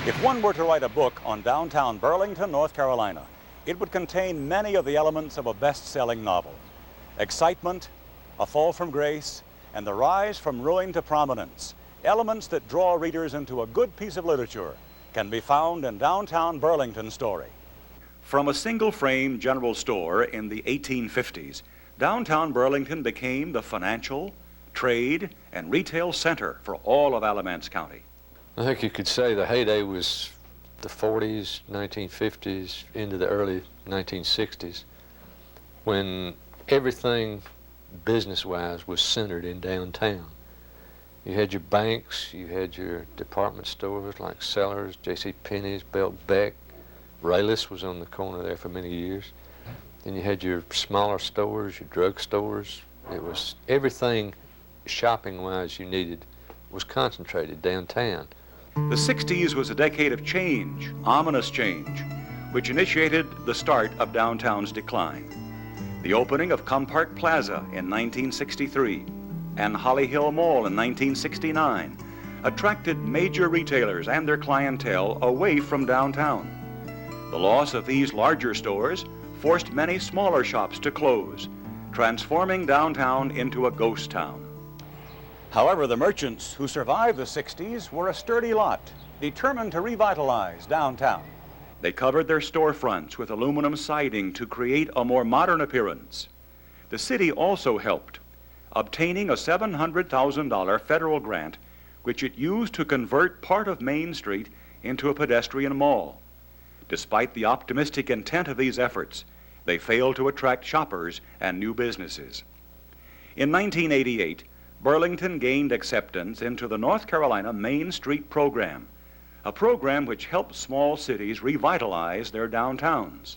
If one were to write a book on downtown Burlington, North Carolina, it would contain many of the elements of a best-selling novel. Excitement, a fall from grace, and the rise from ruin to prominence, elements that draw readers into a good piece of literature, can be found in Downtown Burlington's story. From a single-frame general store in the 1850s, downtown Burlington became the financial, trade, and retail center for all of Alamance County. I think you could say the heyday was the 40s, 1950s, into the early 1960s, when everything business-wise was centered in downtown. You had your banks, you had your department stores like Sellers, J.C. Penney's, Belt Beck. Rayless was on the corner there for many years. Then you had your smaller stores, your drug stores. It was everything shopping-wise you needed was concentrated downtown. The 60s was a decade of change, ominous change, which initiated the start of downtown's decline. The opening of Compark Plaza in 1963 and Holly Hill Mall in 1969 attracted major retailers and their clientele away from downtown. The loss of these larger stores forced many smaller shops to close, transforming downtown into a ghost town. However, the merchants who survived the 60s were a sturdy lot, determined to revitalize downtown. They covered their storefronts with aluminum siding to create a more modern appearance. The city also helped, obtaining a $700,000 federal grant, which it used to convert part of Main Street into a pedestrian mall. Despite the optimistic intent of these efforts, they failed to attract shoppers and new businesses. In 1988, Burlington gained acceptance into the North Carolina Main Street program, a program which helps small cities revitalize their downtowns.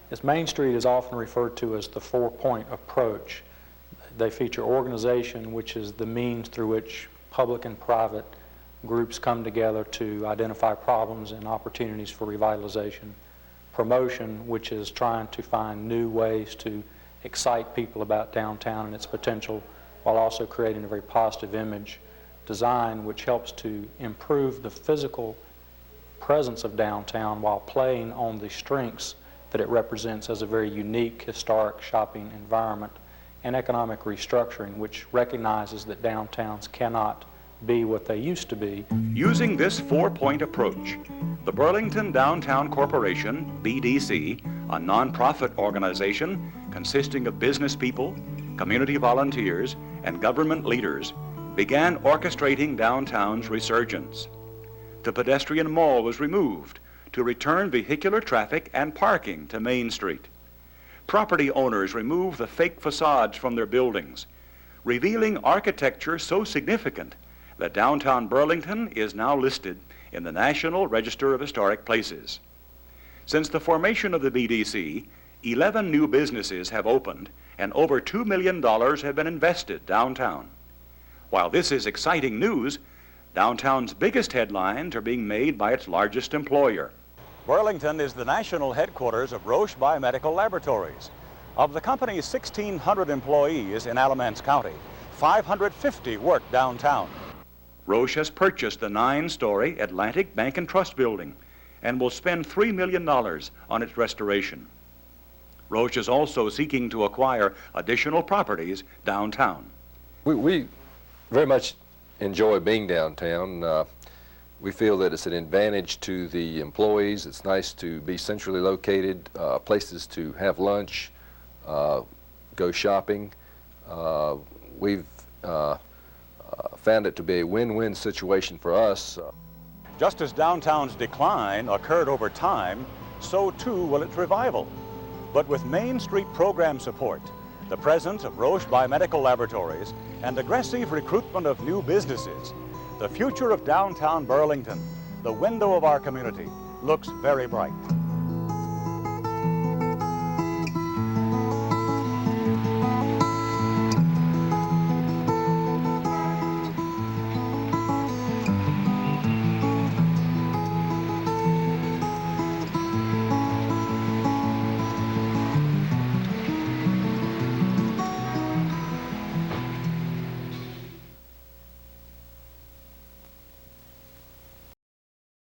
This Main Street is often referred to as the four-point approach. They feature organization, which is the means through which public and private groups come together to identify problems and opportunities for revitalization. Promotion, which is trying to find new ways to excite people about downtown and its potential, while also creating a very positive image. Design, which helps to improve the physical presence of downtown while playing on the strengths that it represents as a very unique historic shopping environment. And economic restructuring, which recognizes that downtowns cannot be what they used to be. Using this four-point approach, the Burlington Downtown Corporation, BDC, a nonprofit organization consisting of business people, community volunteers, and government leaders, began orchestrating downtown's resurgence. The pedestrian mall was removed to return vehicular traffic and parking to Main Street. Property owners removed the fake facades from their buildings, revealing architecture so significant that downtown Burlington is now listed in the National Register of Historic Places. Since the formation of the BDC, 11 new businesses have opened and over $2 million have been invested downtown. While this is exciting news, downtown's biggest headlines are being made by its largest employer. Burlington is the national headquarters of Roche Biomedical Laboratories. Of the company's 1,600 employees in Alamance County, 550 work downtown. Roche has purchased the 9-story Atlantic Bank and Trust building and will spend $3 million on its restoration. Roche is also seeking to acquire additional properties downtown. We very much enjoy being downtown. We feel that it's an advantage to the employees. It's nice to be centrally located, places to have lunch, go shopping. We've found it to be a win-win situation for us. Just as downtown's decline occurred over time, so too will its revival. But with Main Street program support, the presence of Roche Biomedical Laboratories, and aggressive recruitment of new businesses, the future of downtown Burlington, the window of our community, looks very bright.